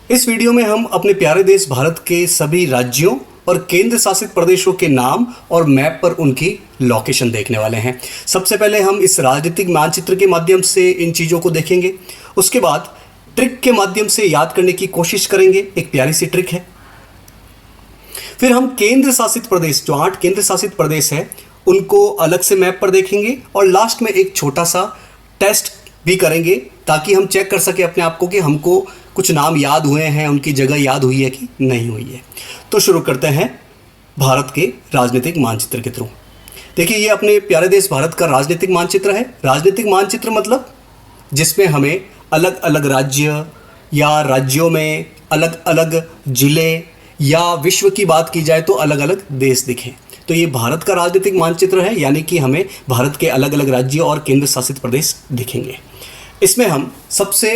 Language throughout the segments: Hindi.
इस वीडियो में हम अपने प्यारे देश भारत के सभी राज्यों और केंद्र शासित प्रदेशों के नाम और मैप पर उनकी लोकेशन देखने वाले हैं। सबसे पहले हम इस राजनीतिक मानचित्र के माध्यम से इन चीज़ों को देखेंगे। उसके बाद ट्रिक के माध्यम से याद करने की कोशिश करेंगे, एक प्यारी सी ट्रिक है। फिर हम केंद्र शासित प्रदेश, जो 8 केंद्र शासित प्रदेश है, उनको अलग से मैप पर देखेंगे और लास्ट में एक छोटा सा टेस्ट भी करेंगे ताकि हम चेक कर सके अपने आप को कि हमको कुछ नाम याद हुए हैं, उनकी जगह याद हुई है कि नहीं हुई है। तो शुरू करते हैं भारत के राजनीतिक मानचित्र के थ्रू। देखिए, ये अपने प्यारे देश भारत का राजनीतिक मानचित्र है। राजनीतिक मानचित्र मतलब जिसमें हमें अलग अलग राज्य या राज्यों में अलग अलग जिले या विश्व की बात की जाए तो अलग अलग देश दिखें। तो ये भारत का राजनीतिक मानचित्र है, यानी कि हमें भारत के अलग अलग राज्य और केंद्र शासित प्रदेश दिखेंगे। इसमें हम सबसे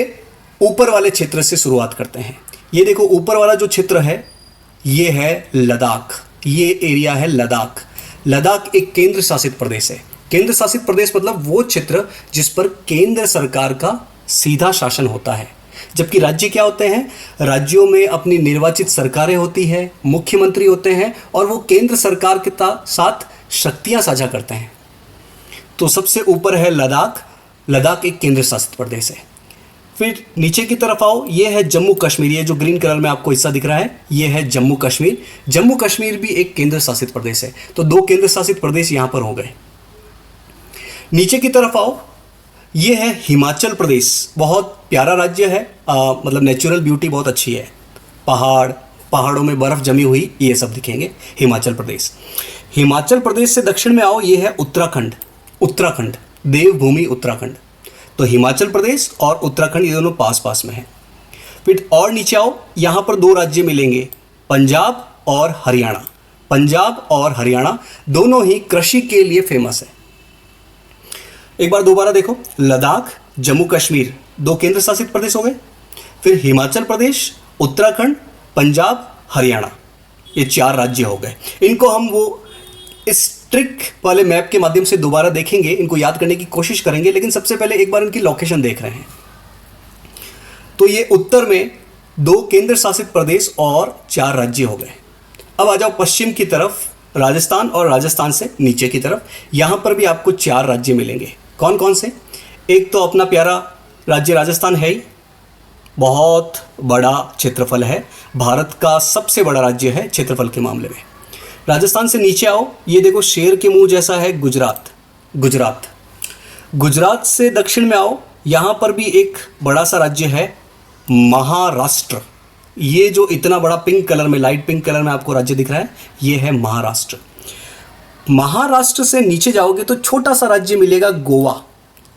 ऊपर वाले क्षेत्र से शुरुआत करते हैं। ये देखो, ऊपर वाला जो क्षेत्र है ये है लद्दाख। ये एरिया है लद्दाख। लद्दाख एक केंद्र शासित प्रदेश है। केंद्र शासित प्रदेश मतलब वो क्षेत्र जिस पर केंद्र सरकार का सीधा शासन होता है। जबकि राज्य क्या होते हैं? राज्यों में अपनी निर्वाचित सरकारें होती है, मुख्यमंत्री होते हैं और वो केंद्र सरकार के साथ शक्तियां साझा करते हैं। तो सबसे ऊपर है लद्दाख। लद्दाख एक केंद्र शासित प्रदेश है। फिर नीचे की तरफ आओ, ये है जम्मू कश्मीर। ये जो ग्रीन कलर में आपको हिस्सा दिख रहा है ये है जम्मू कश्मीर। जम्मू कश्मीर भी एक केंद्र शासित प्रदेश है। तो 2 केंद्र शासित प्रदेश यहाँ पर हो गए। नीचे की तरफ आओ, ये है हिमाचल प्रदेश। बहुत प्यारा राज्य है, मतलब नेचुरल ब्यूटी बहुत अच्छी है। पहाड़ों में बर्फ़ जमी हुई, ये सब दिखेंगे। हिमाचल प्रदेश। हिमाचल प्रदेश से दक्षिण में आओ, ये है उत्तराखंड। उत्तराखंड, देवभूमि उत्तराखंड। तो हिमाचल प्रदेश और उत्तराखंड ये दोनों पास पास में हैं। फिर और नीचे आओ, यहाँ पर 2 राज्य मिलेंगे, पंजाब और हरियाणा। पंजाब और हरियाणा दोनों ही कृषि के लिए फेमस है। एक बार दोबारा देखो, लद्दाख, जम्मू कश्मीर 2 केंद्र शासित प्रदेश हो गए। फिर हिमाचल प्रदेश, उत्तराखंड, पंजाब, हरियाणा, ये 4 राज्य हो गए। इनको हम वो इस ट्रिक वाले मैप के माध्यम से दोबारा देखेंगे, इनको याद करने की कोशिश करेंगे। लेकिन सबसे पहले एक बार इनकी लोकेशन देख रहे हैं। तो ये उत्तर में 2 केंद्र शासित प्रदेश और 4 राज्य हो गए। अब आ जाओ पश्चिम की तरफ, राजस्थान और राजस्थान से नीचे की तरफ। यहाँ पर भी आपको 4 राज्य मिलेंगे। कौन कौन से? एक तो अपना प्यारा राज्य राजस्थान है ही, बहुत बड़ा क्षेत्रफल है, भारत का सबसे बड़ा राज्य है क्षेत्रफल के मामले में। राजस्थान से नीचे आओ, ये देखो शेर के मुंह जैसा है गुजरात। गुजरात। गुजरात से दक्षिण में आओ, यहाँ पर भी एक बड़ा सा राज्य है महाराष्ट्र। ये जो इतना बड़ा पिंक कलर में, लाइट पिंक कलर में आपको राज्य दिख रहा है, ये है महाराष्ट्र। महाराष्ट्र से नीचे जाओगे तो छोटा सा राज्य मिलेगा गोवा।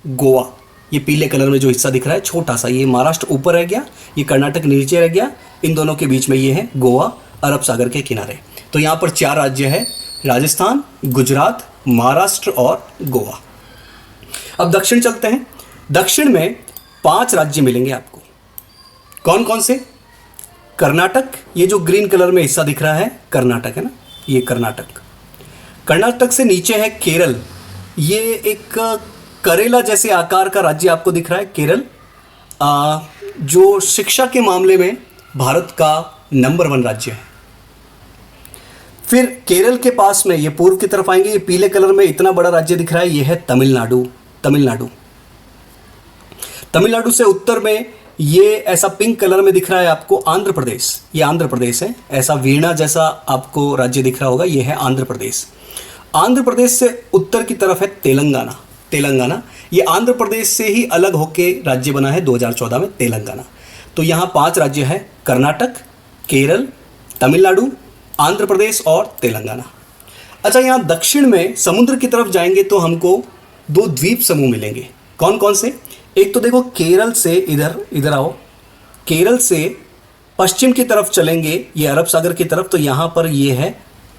गोवा, ये पीले कलर में जो हिस्सा दिख रहा है छोटा सा, ये महाराष्ट्र ऊपर रह गया, ये कर्नाटक नीचे रह गया। इन दोनों के बीच में ये है गोवा, अरब सागर के किनारे। तो यहाँ पर 4 राज्य है, राजस्थान, गुजरात, महाराष्ट्र और गोवा। अब दक्षिण चलते हैं। दक्षिण में 5 राज्य मिलेंगे आपको। कौन कौन से? कर्नाटक, ये जो ग्रीन कलर में हिस्सा दिख रहा है कर्नाटक है ना, ये कर्नाटक। कर्नाटक से नीचे है केरल। ये एक करेला जैसे आकार का राज्य आपको दिख रहा है केरल, जो शिक्षा के मामले में भारत का नंबर 1 राज्य है। फिर केरल के पास में ये पूर्व की तरफ आएंगे, ये पीले कलर में इतना बड़ा राज्य दिख रहा है, ये है तमिलनाडु। तमिलनाडु। तमिलनाडु से उत्तर में ये ऐसा पिंक कलर में दिख रहा है आपको आंध्र प्रदेश। ये आंध्र प्रदेश है, ऐसा वीणा जैसा आपको राज्य दिख रहा होगा, ये है आंध्र प्रदेश। आंध्र प्रदेश से उत्तर की तरफ है तेलंगाना। तेलंगाना, ये आंध्र प्रदेश से ही अलग होके राज्य बना है 2014 में, तेलंगाना। तो यहाँ 5 राज्य है, कर्नाटक, केरल, तमिलनाडु, आंध्र प्रदेश और तेलंगाना। अच्छा, यहाँ दक्षिण में समुद्र की तरफ जाएंगे तो हमको 2 द्वीप समूह मिलेंगे। कौन कौन से? एक तो देखो केरल से इधर आओ, केरल से पश्चिम की तरफ चलेंगे, ये अरब सागर की तरफ, तो यहाँ पर ये है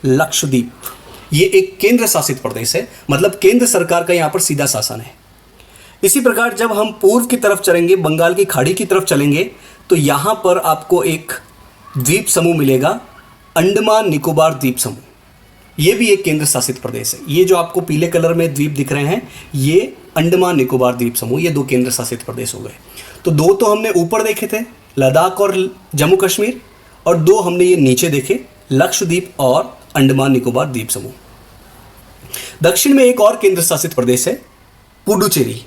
लक्षद्वीप। ये एक केंद्र शासित प्रदेश है, मतलब केंद्र सरकार का यहाँ पर सीधा शासन है। इसी प्रकार जब हम पूर्व की तरफ चलेंगे, बंगाल की खाड़ी की तरफ चलेंगे, तो यहाँ पर आपको एक द्वीप समूह मिलेगा, अंडमान निकोबार द्वीप समूह। ये भी एक केंद्र शासित प्रदेश है। ये जो आपको पीले कलर में द्वीप दिख रहे हैं, ये अंडमान निकोबार द्वीप समूह, ये 2 केंद्र शासित प्रदेश हो गए। तो 2 तो हमने ऊपर देखे थे, लद्दाख और जम्मू कश्मीर, और 2 हमने ये नीचे देखे, लक्षद्वीप और अंडमान निकोबार द्वीप समूह। दक्षिण में एक और केंद्र शासित प्रदेश है पुडुचेरी।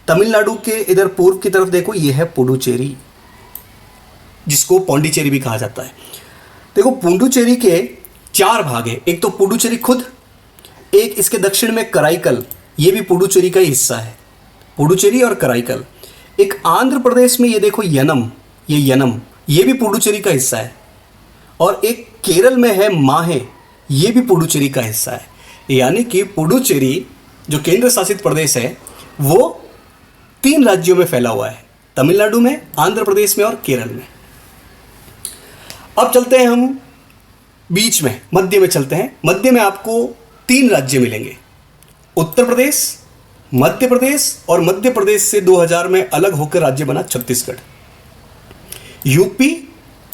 तमिलनाडु के इधर पूर्व की तरफ देखो, ये है पुडुचेरी, जिसको पौंडीचेरी भी कहा जाता है। देखो पुडुचेरी के 4 भाग हैं। एक तो पुडुचेरी खुद, एक इसके दक्षिण में कराईकल, ये भी पुडुचेरी का ही हिस्सा है, पुडुचेरी और कराईकल। एक आंध्र प्रदेश में ये देखो यनम, ये यनम, ये भी पुडुचेरी का हिस्सा है। और एक केरल में है माहे, ये भी पुडुचेरी का हिस्सा है। यानी कि पुडुचेरी जो केंद्र शासित प्रदेश है वो 3 राज्यों में फैला हुआ है, तमिलनाडु में, आंध्र प्रदेश में और केरल में। अब चलते हैं हम बीच में, मध्य में चलते हैं। मध्य में आपको 3 राज्य मिलेंगे, उत्तर प्रदेश, मध्य प्रदेश, और मध्य प्रदेश से 2000 में अलग होकर राज्य बना Chhattisgarh. UP,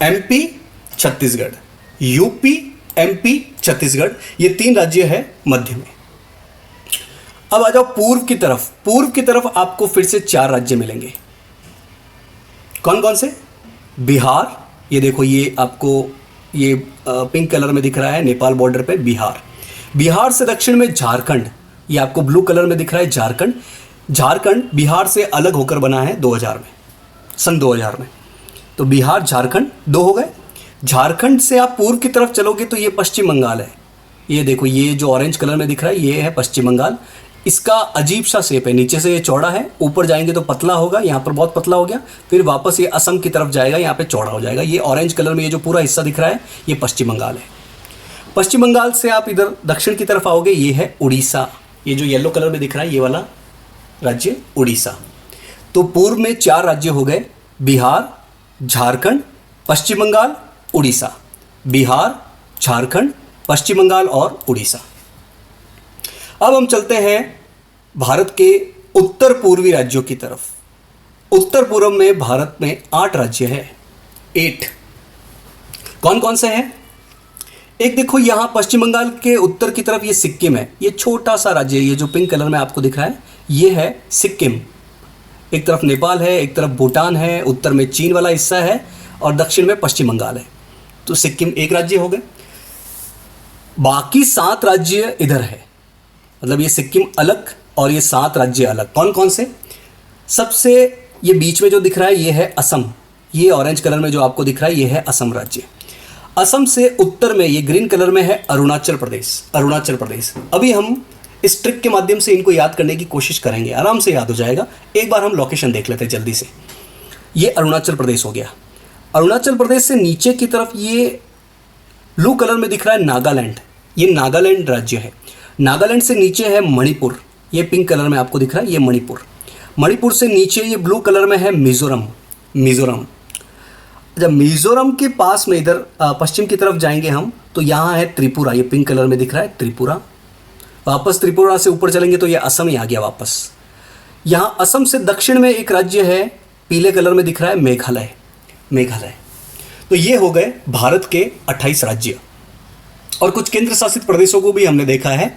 MP, Chhattisgarh, UP, MP, Chhattisgarh, ये 3 राज्य है मध्य में। अब आ जाओ पूर्व की तरफ। पूर्व की तरफ आपको फिर से 4 राज्य मिलेंगे। कौन कौन से? बिहार, ये देखो, ये आपको ये पिंक कलर में दिख रहा है, नेपाल बॉर्डर पे बिहार। बिहार से दक्षिण में झारखंड, ये आपको ब्लू कलर में दिख रहा है झारखंड। झारखंड बिहार से अलग होकर बना है 2000 में, सन 2000 में। तो बिहार, झारखंड 2 हो गए। झारखंड से आप पूर्व की तरफ चलोगे तो ये पश्चिम बंगाल है। ये देखो, ये जो ऑरेंज कलर में दिख रहा है ये है पश्चिम बंगाल। इसका अजीब सा शेप है, नीचे से ये चौड़ा है, ऊपर जाएंगे तो पतला होगा, यहाँ पर बहुत पतला हो गया, फिर वापस ये असम की तरफ जाएगा, यहाँ पे चौड़ा हो जाएगा। ये ऑरेंज कलर में ये जो पूरा हिस्सा दिख रहा है ये पश्चिम बंगाल है। पश्चिम बंगाल से आप इधर दक्षिण की तरफ आओगे, ये है उड़ीसा। ये जो येलो कलर में दिख रहा है ये वाला राज्य उड़ीसा। तो पूर्व में 4 राज्य हो गए, बिहार, झारखंड, पश्चिम बंगाल, उड़ीसा। बिहार, झारखंड, पश्चिम बंगाल और उड़ीसा। अब हम चलते हैं भारत के उत्तर पूर्वी राज्यों की तरफ। उत्तर पूर्व में भारत में 8 राज्य है, 8। कौन कौन से हैं? एक देखो, यहाँ पश्चिम बंगाल के उत्तर की तरफ ये सिक्किम है, ये छोटा सा राज्य है, ये जो पिंक कलर में आपको दिख रहा है ये है सिक्किम। एक तरफ नेपाल है, एक तरफ भूटान है, उत्तर में चीन वाला हिस्सा है और दक्षिण में पश्चिम बंगाल है। तो सिक्किम एक राज्य हो गए। बाकी 7 राज्य इधर है, मतलब ये सिक्किम अलग और ये 7 राज्य अलग। कौन कौन से? सबसे ये बीच में जो दिख रहा है ये है असम, ये ऑरेंज कलर में जो आपको दिख रहा है ये है असम राज्य। असम से उत्तर में ये ग्रीन कलर में है अरुणाचल प्रदेश। अरुणाचल प्रदेश, अभी हम इस ट्रिक के माध्यम से इनको याद करने की कोशिश करेंगे, आराम से याद हो जाएगा। एक बार हम लोकेशन देख लेते हैं जल्दी से। ये अरुणाचल प्रदेश हो गया। अरुणाचल प्रदेश से नीचे की तरफ ये ब्लू कलर में दिख रहा है नागालैंड, ये नागालैंड राज्य है। नागालैंड से नीचे है मणिपुर, ये पिंक कलर में आपको दिख रहा है ये मणिपुर। मणिपुर से नीचे ये ब्लू कलर में है मिजोरम, मिजोरम। जब मिजोरम के पास में इधर पश्चिम की तरफ जाएंगे हम तो यहाँ है त्रिपुरा, ये पिंक कलर में दिख रहा है त्रिपुरा। वापस त्रिपुरा से ऊपर चलेंगे तो ये असम ही आ गया वापस। यहाँ असम से दक्षिण में एक राज्य है, पीले कलर में दिख रहा है मेघालय, मेघालय। तो ये हो गए भारत के 28 राज्य। और कुछ केंद्र शासित प्रदेशों को भी हमने देखा है।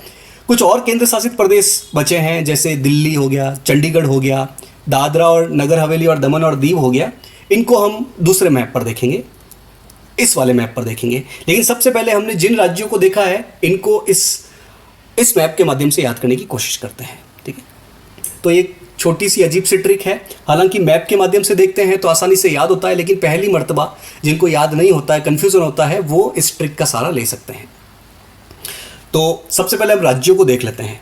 कुछ और केंद्र शासित प्रदेश बचे हैं, जैसे दिल्ली हो गया, चंडीगढ़ हो गया, दादरा और नगर हवेली और दमन और दीव हो गया। इनको हम दूसरे मैप पर देखेंगे, इस वाले मैप पर देखेंगे। लेकिन सबसे पहले हमने जिन राज्यों को देखा है इनको इस मैप के माध्यम से याद करने की कोशिश करते हैं, ठीक है। तो एक छोटी सी अजीब सी ट्रिक है, हालांकि मैप के माध्यम से देखते हैं तो आसानी से याद होता है, लेकिन पहली मर्तबा जिनको याद नहीं होता है, कन्फ्यूज़न होता है, वो इस ट्रिक का सहारा ले सकते हैं। तो सबसे पहले हम राज्यों को देख लेते हैं।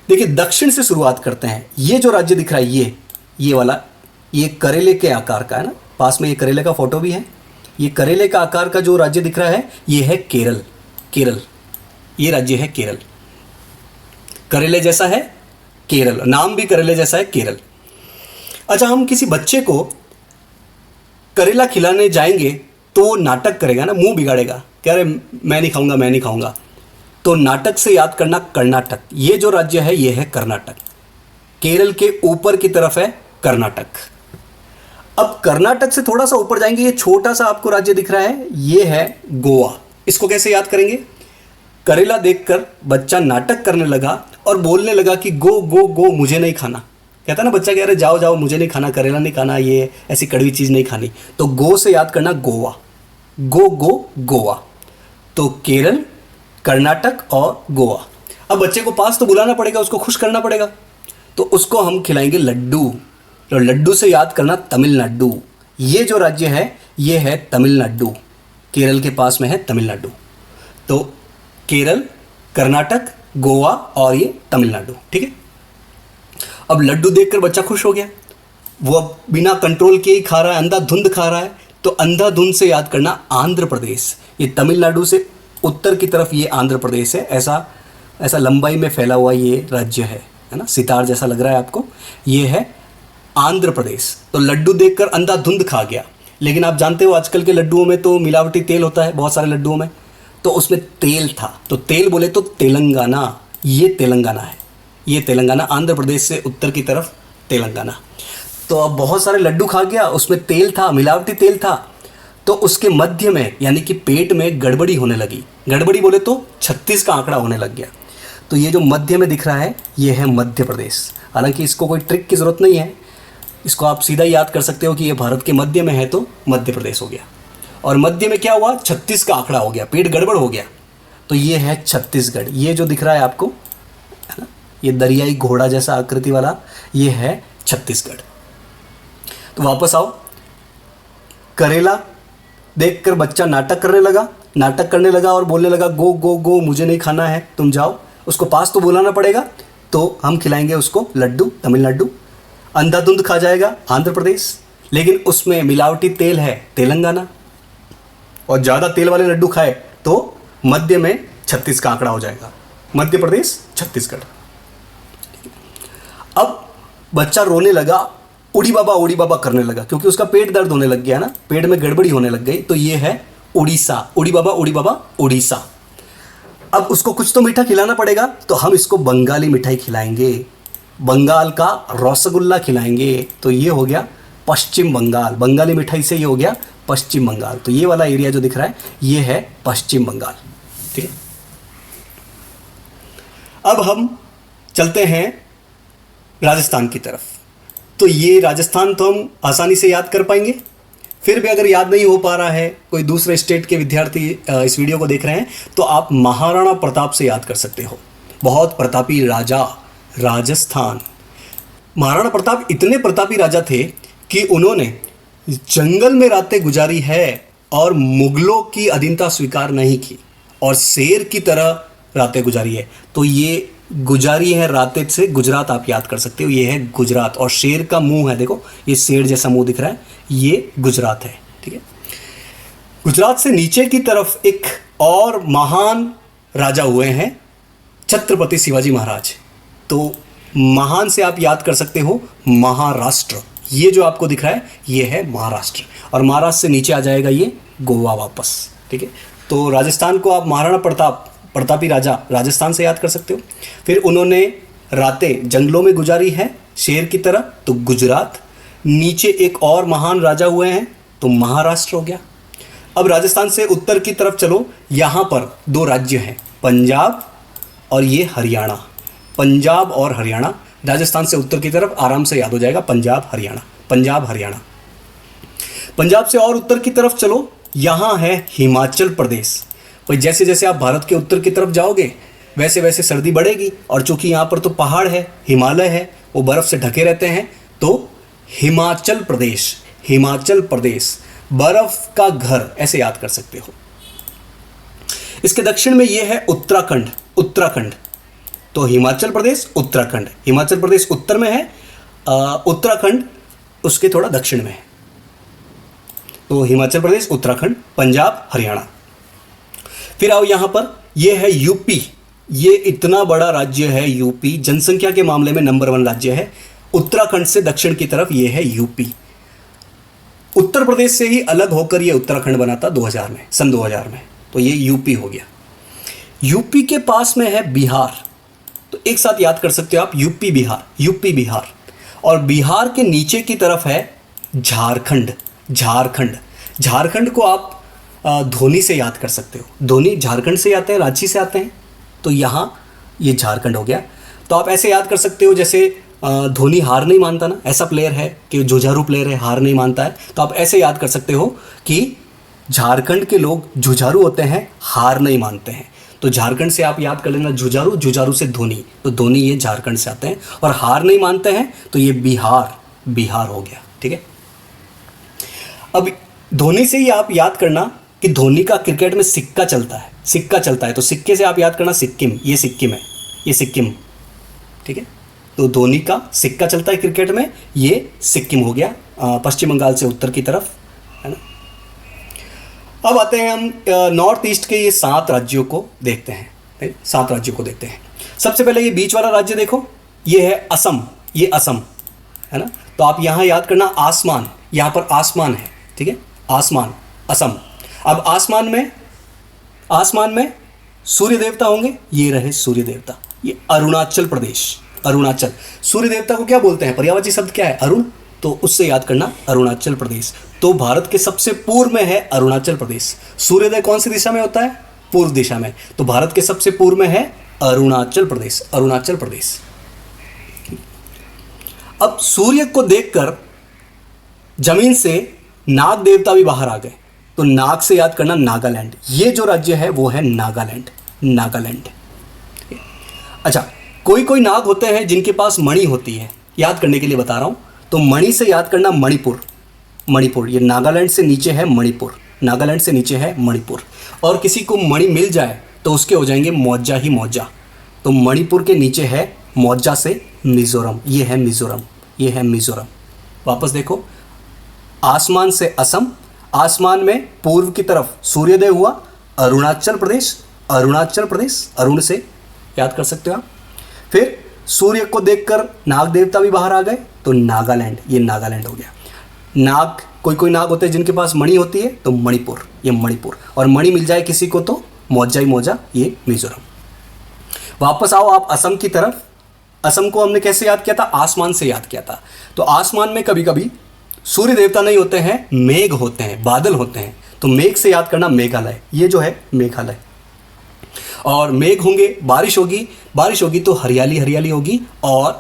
देखिए, दक्षिण से शुरुआत करते हैं। ये जो राज्य दिख रहा है ये वाला, ये करेले के आकार का है ना, पास में ये करेले का फोटो भी है। ये करेले का आकार का जो राज्य दिख रहा है ये है केरल, केरल। ये राज्य है केरल, करेले जैसा है केरल, नाम भी करेले जैसा है केरल। अच्छा, हम किसी बच्चे को करेला खिलाने जाएंगे तो वो नाटक करेगा ना, मुंह बिगाड़ेगा, कह रहे मैं नहीं खाऊंगा, मैं नहीं खाऊंगा। तो नाटक से याद करना कर्नाटक। ये जो राज्य है ये है कर्नाटक, केरल के ऊपर की तरफ है कर्नाटक। अब कर्नाटक से थोड़ा सा ऊपर जाएंगे, ये छोटा सा आपको राज्य दिख रहा है, ये है गोवा। इसको कैसे याद करेंगे? करेला देखकर बच्चा नाटक करने लगा और बोलने लगा कि गो गो गो, मुझे नहीं खाना। कहता है ना बच्चा, कह रहे जाओ जाओ मुझे नहीं खाना, करेला नहीं खाना, ये ऐसी कड़वी चीज़ नहीं खानी। तो गो से याद करना गोवा, गो गो गोवा। तो केरल, कर्नाटक और गोवा। अब बच्चे को पास तो बुलाना पड़ेगा, उसको खुश करना पड़ेगा, तो उसको हम खिलाएंगे लड्डू। तो लड्डू से याद करना तमिलनाडु। ये जो राज्य है ये है तमिलनाडु, केरल के पास में है तमिलनाडु। तो केरल, कर्नाटक, गोवा और ये तमिलनाडु, ठीक है। अब लड्डू देखकर बच्चा खुश हो गया, वो अब बिना कंट्रोल के ही खा रहा है, अंधाधुंध खा रहा है। तो अंधाधुंध से याद करना आंध्र प्रदेश। ये तमिलनाडु से उत्तर की तरफ ये आंध्र प्रदेश है। ऐसा लंबाई में फैला हुआ ये राज्य है ना, सितार जैसा लग रहा है आपको, ये है आंध्र प्रदेश। तो लड्डू देखकर अंधाधुंध खा गया। लेकिन आप जानते हो आजकल के लड्डुओं में तो मिलावटी तेल होता है, बहुत सारे लड्डुओं में, तो उसमें तेल था। तो तेल बोले तो तेलंगाना, ये तेलंगाना है, ये तेलंगाना, आंध्र प्रदेश से उत्तर की तरफ तेलंगाना। तो अब बहुत सारे लड्डू खा गया, उसमें तेल था, मिलावटी तेल था। तो उसके मध्य में यानी कि पेट में गड़बड़ी होने लगी। गड़बड़ी बोले तो 36 का आंकड़ा होने लग गया। तो ये जो मध्य में दिख रहा है ये है मध्य प्रदेश। हालांकि इसको कोई ट्रिक की ज़रूरत नहीं है, इसको आप सीधा याद कर सकते हो कि ये भारत के मध्य में है, तो मध्य प्रदेश हो गया। और मध्य में क्या हुआ, 36 का आंकड़ा हो गया, पेट गड़बड़ हो गया। तो ये है छत्तीसगढ़। ये जो दिख रहा है आपको, है ना, ये दरियाई घोड़ा जैसा आकृति वाला, ये है छत्तीसगढ़। तो वापस आओ, करेला देखकर बच्चा नाटक करने लगा और बोलने लगा गो गो गो, मुझे नहीं खाना है, तुम जाओ। उसको पास तो बुलाना पड़ेगा, तो हम खिलाएंगे उसको लड्डू, तमिलनाडु। अंधाधुंध खा जाएगा आंध्र प्रदेश, लेकिन उसमें मिलावटी तेल है तेलंगाना। और ज़्यादा तेल वाले लड्डू खाए तो मध्य में 36 का आंकड़ा हो जाएगा, मध्य प्रदेश, छत्तीसगढ़। अब बच्चा रोने लगा, उड़ी बाबा करने लगा, क्योंकि उसका पेट दर्द होने लग गया ना, पेट में गड़बड़ी होने लग गई। तो ये है उड़ीसा, उड़ी बाबा उड़ीसा। अब उसको कुछ तो मीठा खिलाना पड़ेगा, तो हम इसको बंगाली मिठाई खिलाएंगे, बंगाल का रसगुल्ला खिलाएंगे। तो ये हो गया पश्चिम बंगाल, बंगाली मिठाई से ये हो गया पश्चिम बंगाल। तो ये वाला एरिया जो दिख रहा है ये है पश्चिम बंगाल, ठीक है। अब हम चलते हैं राजस्थान की तरफ। तो ये राजस्थान तो हम आसानी से याद कर पाएंगे। फिर भी अगर याद नहीं हो पा रहा है, कोई दूसरे स्टेट के विद्यार्थी इस वीडियो को देख रहे हैं, तो आप महाराणा प्रताप से याद कर सकते हो। बहुत प्रतापी राजा, राजस्थान। महाराणा प्रताप इतने प्रतापी राजा थे कि उन्होंने जंगल में रातें गुजारी है और मुगलों की अधीनता स्वीकार नहीं की, और शेर की तरह रातें गुजारी है। तो ये गुजारी है रातें से गुजरात आप याद कर सकते हो, ये है गुजरात। और शेर का मुंह है, देखो ये शेर जैसा मुंह दिख रहा है, ये गुजरात है, ठीक है। गुजरात से नीचे की तरफ एक और महान राजा हुए हैं, छत्रपति शिवाजी महाराज। तो महान से आप याद कर सकते हो महाराष्ट्र। ये जो आपको दिख रहा है ये है महाराष्ट्र, और महाराष्ट्र से नीचे आ जाएगा ये गोवा वापस, ठीक है। तो राजस्थान को आप महाराणा प्रतापी राजा राजस्थान से याद कर सकते हो। फिर उन्होंने रातें जंगलों में गुजारी है शेर की तरह, तो गुजरात। नीचे एक और महान राजा हुए हैं, तो महाराष्ट्र हो गया। अब राजस्थान से उत्तर की तरफ चलो, यहाँ पर 2 राज्य हैं, पंजाब और ये हरियाणा। पंजाब और हरियाणा, राजस्थान से उत्तर की तरफ आराम से याद हो जाएगा, पंजाब हरियाणा, पंजाब हरियाणा। पंजाब से और उत्तर की तरफ चलो, यहाँ है हिमाचल प्रदेश। भाई जैसे जैसे आप भारत के उत्तर की तरफ जाओगे वैसे वैसे सर्दी बढ़ेगी, और चूंकि यहाँ पर तो पहाड़ है, हिमालय है, वो बर्फ़ से ढके रहते हैं, तो हिमाचल प्रदेश, हिमाचल प्रदेश, बर्फ़ का घर ऐसे याद कर सकते हो। इसके दक्षिण में ये है उत्तराखंड, उत्तराखंड। तो हिमाचल प्रदेश, उत्तराखंड, हिमाचल प्रदेश उत्तर में है, उत्तराखंड उसके थोड़ा दक्षिण में है। तो हिमाचल प्रदेश, उत्तराखंड, पंजाब, हरियाणा। फिर आओ यहाँ पर, ये है यूपी। ये इतना बड़ा राज्य है यूपी, जनसंख्या के मामले में नंबर 1 राज्य है। उत्तराखंड से दक्षिण की तरफ ये है यूपी। उत्तर प्रदेश से ही अलग होकर ये उत्तराखंड बना था 2000 में, सन 2000 में। तो ये यूपी हो गया। यूपी के पास में है बिहार। तो एक साथ याद कर सकते हो आप, यूपी बिहार, यूपी बिहार। और बिहार के नीचे की तरफ है झारखंड, झारखंड। झारखंड को आप धोनी से याद कर सकते हो। धोनी झारखंड से आते हैं, रांची से आते हैं, तो यहाँ ये झारखंड हो गया। तो आप ऐसे याद कर सकते हो जैसे धोनी हार नहीं मानता ना, ऐसा प्लेयर है कि जुझारू प्लेयर है, हार नहीं मानता है। तो आप ऐसे याद कर सकते हो कि झारखंड के लोग जुझारू होते हैं, हार नहीं मानते हैं। तो झारखंड से आप याद कर लेना जुझारू, जुझारू से धोनी, तो धोनी ये झारखंड से आते हैं। और हार नहीं मानते हैं तो ये बिहार, बिहार हो गया। ठीक है, अब धोनी से ही आप याद करना कि धोनी का क्रिकेट में सिक्का चलता है, सिक्का चलता है। तो सिक्के से आप याद करना सिक्किम, ये सिक्किम है, ये सिक्किम। ठीक है, तो धोनी का सिक्का चलता है क्रिकेट में, ये सिक्किम हो गया, पश्चिम बंगाल से उत्तर की तरफ, है ना। अब आते हैं हम नॉर्थ ईस्ट के ये 7 राज्यों को देखते हैं, 7 राज्यों को देखते हैं। सबसे पहले ये बीच वाला राज्य देखो, ये है असम, ये असम है ना। तो आप यहाँ याद करना आसमान, यहाँ पर आसमान है। ठीक है, आसमान, असम। अब आसमान में सूर्य देवता होंगे, ये रहे सूर्य देवता। ये अरुणाचल प्रदेश, अरुणाचल। सूर्य देवता को क्या बोलते हैं, पर्यायवाची शब्द क्या है, अरुण, तो उससे याद करना अरुणाचल प्रदेश। तो भारत के सबसे पूर्व में है अरुणाचल प्रदेश। सूर्योदय कौन सी दिशा में होता है, पूर्व दिशा में। तो भारत के सबसे पूर्व में है अरुणाचल प्रदेश, अरुणाचल प्रदेश। अब सूर्य को देखकर जमीन से नाग देवता भी बाहर आ गए, तो नाग से याद करना नागालैंड। ये जो राज्य है वो है नागालैंड, नागालैंड। अच्छा, कोई कोई नाग होते हैं जिनके पास मणि होती है, याद करने के लिए बता रहा हूं। तो मणि से याद करना मणिपुर, मणिपुर। ये नागालैंड से नीचे है मणिपुर, नागालैंड से नीचे है मणिपुर। और किसी को मणि मिल जाए तो उसके हो जाएंगे मौजा ही मौजा। तो मणिपुर के नीचे है मौजा से मिजोरम, ये है मिजोरम, ये है मिजोरम। वापस देखो, आसमान से असम, आसमान में पूर्व की तरफ सूर्योदय हुआ, अरुणाचल प्रदेश, अरुणाचल प्रदेश, अरुण से याद कर सकते हो आप। फिर सूर्य को देखकर नाग देवता भी बाहर आ गए, तो नागालैंड, ये नागालैंड हो गया। नाग, कोई कोई नाग होते हैं जिनके पास मणि होती है, तो मणिपुर, ये मणिपुर। और मणि मिल जाए किसी को तो मौजा ही मौजा, ये मिजोरम। वापस आओ आप असम की तरफ। असम को हमने कैसे याद किया था, आसमान से याद किया था। तो आसमान में कभी कभी सूर्य देवता नहीं होते हैं, मेघ होते हैं, बादल होते हैं। तो मेघ से याद करना मेघालय, ये जो है मेघालय। और मेघ होंगे, बारिश होगी, बारिश होगी तो हरियाली हरियाली होगी और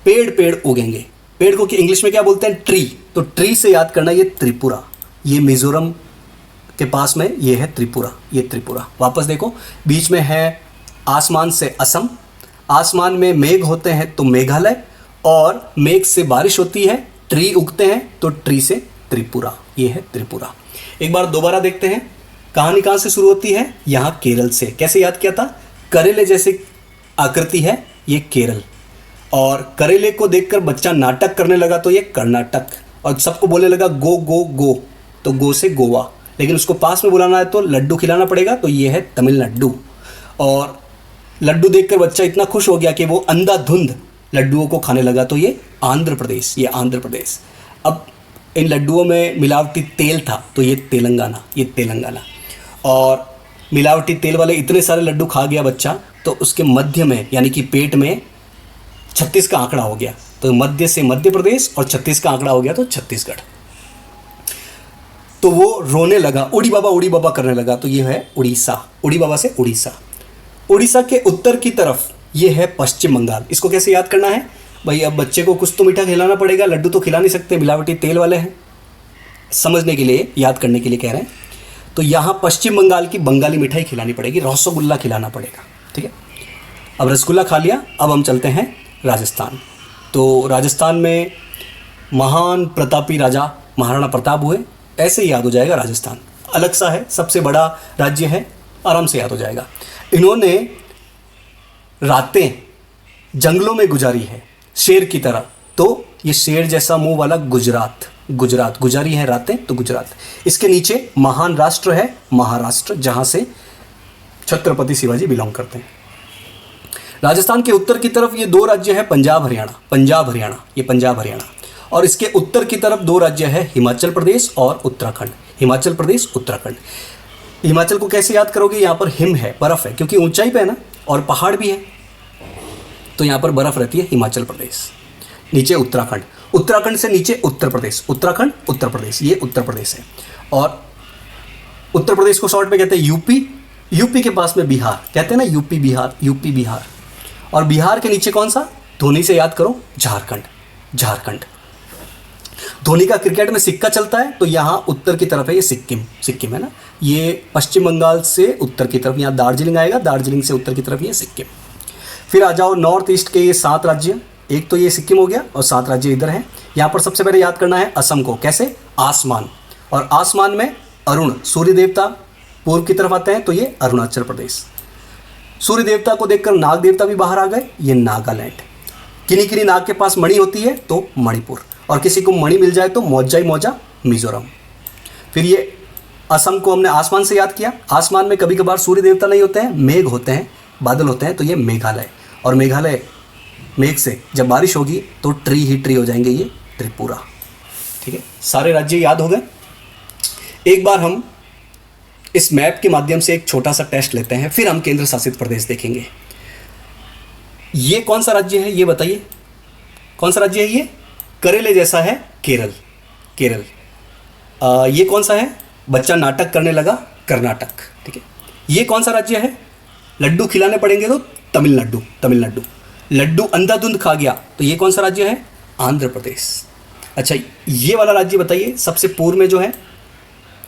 पेड़ पेड़ उगेंगे। पेड़ को कि इंग्लिश में क्या बोलते हैं, ट्री। तो ट्री से याद करना ये त्रिपुरा, ये मिजोरम के पास में ये है त्रिपुरा, ये त्रिपुरा। वापस देखो, बीच में है आसमान से असम, आसमान में मेघ होते हैं तो मेघालय, और मेघ से बारिश होती है, ट्री उगते हैं तो ट्री से त्रिपुरा, ये है त्रिपुरा। एक बार दोबारा देखते हैं, कहानी कहाँ से शुरू होती है, यहाँ केरल से। कैसे याद किया था, करेले जैसे आकृति है, ये केरल। और करेले को देखकर बच्चा नाटक करने लगा, तो ये कर्नाटक। और सबको बोलने लगा गो गो गो, तो गो से गोवा। लेकिन उसको पास में बुलाना है तो लड्डू खिलाना पड़ेगा, तो ये है तमिलनाडु। और लड्डू देखकर बच्चा इतना खुश हो गया कि वो अंधाधुंध लड्डुओं को खाने लगा, तो ये आंध्र प्रदेश, ये आंध्र प्रदेश। अब इन लड्डुओं में मिलावटी तेल था, तो ये तेलंगाना, ये तेलंगाना। और मिलावटी तेल वाले इतने सारे लड्डू खा गया बच्चा, तो उसके मध्य में यानी कि पेट में 36 का आंकड़ा हो गया। तो मध्य से मध्य प्रदेश और 36 का आंकड़ा हो गया तो छत्तीसगढ़। तो वो रोने लगा, उड़ी बाबा करने लगा, तो ये है उड़ीसा, उड़ी बाबा से उड़ीसा। उड़ीसा के उत्तर की तरफ ये है पश्चिम बंगाल। इसको कैसे याद करना है भाई, अब बच्चे को कुछ तो मीठा खिलाना पड़ेगा, लड्डू तो खिला नहीं सकते, मिलावटी तेल वाले हैं। समझने के लिए, याद करने के लिए कह रहे हैं। तो यहाँ पश्चिम बंगाल की बंगाली मिठाई खिलानी पड़ेगी, रसगुल्ला खिलाना पड़ेगा। ठीक है, अब रसगुल्ला खा लिया, अब हम चलते हैं राजस्थान। तो राजस्थान में महान प्रतापी राजा महाराणा प्रताप हुए, ऐसे ही याद हो जाएगा राजस्थान। अलग सा है, सबसे बड़ा राज्य है, आराम से याद हो जाएगा। इन्होंने रातें जंगलों में गुजारी है, शेर की तरह। तो ये शेर जैसा मुंह वाला गुजरात, गुजरात गुजारी है रातें, तो गुजरात। इसके नीचे महान राष्ट्र है महाराष्ट्र, जहाँ से छत्रपति शिवाजी बिलोंग करते हैं। राजस्थान के उत्तर की तरफ ये 2 राज्य है, पंजाब हरियाणा, पंजाब हरियाणा, ये पंजाब हरियाणा। और इसके उत्तर की तरफ 2 राज्य है, हिमाचल प्रदेश और उत्तराखंड, हिमाचल प्रदेश उत्तराखंड। हिमाचल को कैसे याद करोगे, यहाँ पर हिम है, बर्फ़ है, क्योंकि ऊंचाई पे है ना, और पहाड़ भी है, तो यहाँ पर बर्फ़ रहती है। हिमाचल प्रदेश, नीचे उत्तराखंड, उत्तराखंड से नीचे उत्तर प्रदेश, उत्तराखंड उत्तर प्रदेश, ये उत्तर प्रदेश है। और उत्तर प्रदेश को शॉर्ट में कहते हैं यूपी, यूपी के पास में बिहार, कहते हैं ना यूपी बिहार, यूपी बिहार। और बिहार के नीचे कौन सा, धोनी से याद करो झारखंड, झारखंड। धोनी का क्रिकेट में सिक्का चलता है तो यहाँ उत्तर की तरफ है ये सिक्किम, सिक्किम है ना, ये पश्चिम बंगाल से उत्तर की तरफ यहाँ दार्जिलिंग आएगा, दार्जिलिंग से उत्तर की तरफ ये सिक्किम। फिर आ जाओ नॉर्थ ईस्ट के ये 7 राज्य, एक तो ये सिक्किम हो गया और 7 राज्य इधर हैं। यहाँ पर सबसे पहले याद करना है असम को, कैसे, आसमान, और आसमान में अरुण सूर्य देवता पूर्व की तरफ आते हैं तो ये अरुणाचल प्रदेश। सूर्य देवता को देखकर नाग देवता भी बाहर आ गए, ये नागालैंड। किन्हीं किन्हीं नाग के पास मणि होती है तो मणिपुर, और किसी को मणि मिल जाए तो मौजा ही मौजा मिजोरम। फिर ये असम को हमने आसमान से याद किया, आसमान में कभी कभार सूर्य देवता नहीं होते हैं, मेघ होते हैं, बादल होते हैं, तो ये मेघालय। और मेघालय मेघ से जब बारिश होगी तो ट्री ही ट्री हो जाएंगे, ये त्रिपुरा। ठीक है, सारे राज्य याद हो गए। एक बार हम इस मैप के माध्यम से एक छोटा सा टेस्ट लेते हैं, फिर हम केंद्र शासित प्रदेश देखेंगे। ये कौन सा राज्य है ये बताइए, कौन सा राज्य है ये, करेले जैसा है, केरल, केरल। ये कौन सा है, बच्चा नाटक करने लगा, कर्नाटक। ठीक है, ये कौन सा राज्य है, लड्डू खिलाने पड़ेंगे तो तमिलनाडु, तमिलनाडु। लड्डू अंधाधुंध खा गया तो ये कौन सा राज्य है, आंध्र प्रदेश। अच्छा, ये वाला राज्य बताइए, सबसे पूर्व में जो है,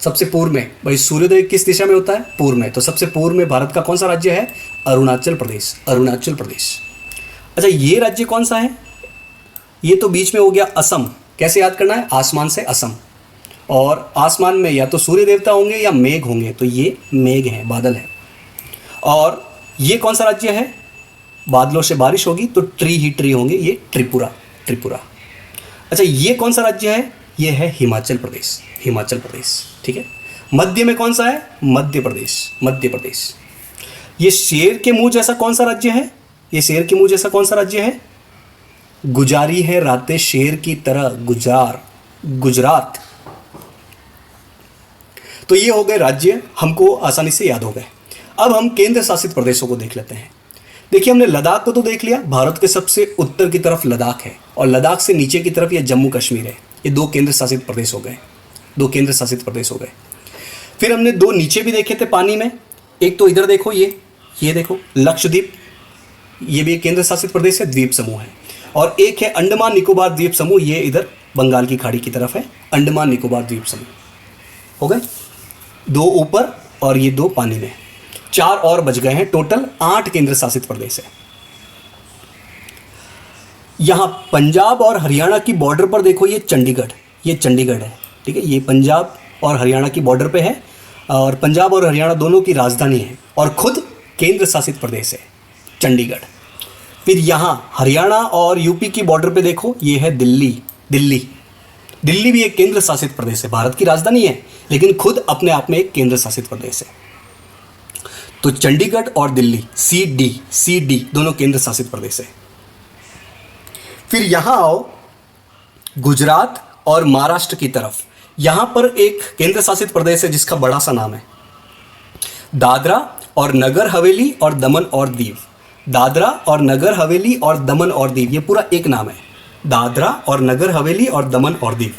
सबसे पूर्व में, भाई सूर्योदय किस दिशा में होता है, पूर्व में, तो सबसे पूर्व में भारत का कौन सा राज्य है, अरुणाचल प्रदेश, अरुणाचल प्रदेश। अच्छा, ये राज्य कौन सा है, ये तो बीच में हो गया असम। कैसे याद करना है, आसमान से असम, और आसमान में या तो सूर्य देवता होंगे या मेघ होंगे, तो ये मेघ है, बादल है। और ये कौन सा राज्य है, बादलों से बारिश होगी तो ट्री ही ट्री होंगे, ये त्रिपुरा, त्रिपुरा। अच्छा, ये कौन सा राज्य है, ये है हिमाचल प्रदेश, हिमाचल प्रदेश। ठीक है, मध्य में कौन सा है, मध्य प्रदेश, मध्य प्रदेश। ये शेर के मुंह जैसा कौन सा राज्य है, ये शेर के मुंह जैसा कौन सा राज्य है, गुजारी है रातें शेर की तरह, गुजार, गुजरात। तो ये हो गए राज्य, हमको आसानी से याद हो गए। अब हम केंद्र शासित प्रदेशों को देख लेते हैं। देखिए, हमने लद्दाख को तो देख लिया, भारत के सबसे उत्तर की तरफ लद्दाख है, और लद्दाख से नीचे की तरफ ये जम्मू कश्मीर है। ये 2 केंद्र शासित प्रदेश हो गए, 2 केंद्र शासित प्रदेश हो गए। फिर हमने 2 नीचे भी देखे थे पानी में, एक तो इधर देखो, ये देखो लक्षद्वीप, ये भी एक केंद्र शासित प्रदेश है, द्वीप समूह है। और एक है अंडमान निकोबार द्वीप समूह, ये इधर बंगाल की खाड़ी की तरफ है, अंडमान निकोबार द्वीप समूह हो गए। 2 ऊपर और ये 2 पानी में, 4 और बच गए हैं, टोटल 8 केंद्र शासित प्रदेश है। यहां पंजाब और हरियाणा की बॉर्डर पर देखो, ये चंडीगढ़, ये चंडीगढ़ है। ठीक है, ये पंजाब और हरियाणा की बॉर्डर पे है, और पंजाब और हरियाणा दोनों की राजधानी है, और खुद केंद्र शासित प्रदेश है चंडीगढ़। फिर यहाँ हरियाणा और यूपी की बॉर्डर पे देखो, ये है दिल्ली, दिल्ली, दिल्ली भी एक केंद्र शासित प्रदेश है, भारत की राजधानी है, लेकिन खुद अपने आप में एक केंद्र शासित प्रदेश है। तो चंडीगढ़ और दिल्ली, CD दोनों केंद्र शासित प्रदेश है। फिर यहां आओ गुजरात और महाराष्ट्र की तरफ, यहां पर एक केंद्र शासित प्रदेश है जिसका बड़ा सा नाम है दादरा और नगर हवेली और दमन और दीव। दादरा और नगर हवेली और दमन और दीव, ये पूरा एक नाम है, दादरा और नगर हवेली और दमन और दीव।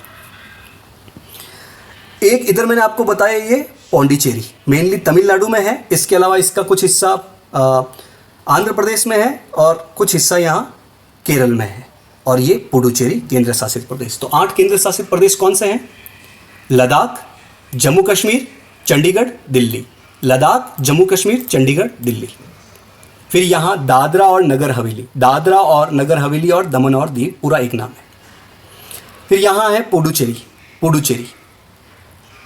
एक इधर मैंने आपको बताया ये पौंडीचेरी, मेनली तमिलनाडु में है, इसके अलावा इसका कुछ हिस्सा आंध्र प्रदेश में है और कुछ हिस्सा यहाँ केरल में है, और ये पुडुचेरी केंद्र शासित प्रदेश। तो 8 केंद्र शासित प्रदेश कौन से हैं, लद्दाख, जम्मू कश्मीर, चंडीगढ़, दिल्ली, लद्दाख, जम्मू कश्मीर, चंडीगढ़, दिल्ली। फिर यहाँ दादरा और नगर हवेली, दादरा और नगर हवेली और दमन और दीव पूरा एक नाम है। फिर यहाँ है पुडुचेरी, पुडुचेरी,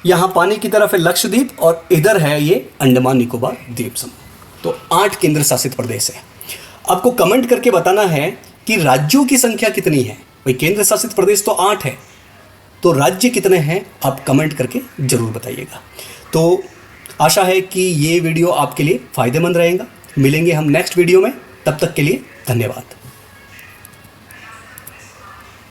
यहाँ पानी की तरफ है लक्षद्वीप और इधर है ये अंडमान निकोबार द्वीप समूह। तो 8 केंद्र शासित प्रदेश है। आपको कमेंट करके बताना है कि राज्यों की संख्या कितनी है। भाई केंद्र शासित प्रदेश तो 8 है, तो राज्य कितने हैं आप कमेंट करके ज़रूर बताइएगा। तो आशा है कि ये वीडियो आपके लिए फ़ायदेमंद रहेगा। मिलेंगे हम नेक्स्ट वीडियो में, तब तक के लिए धन्यवाद।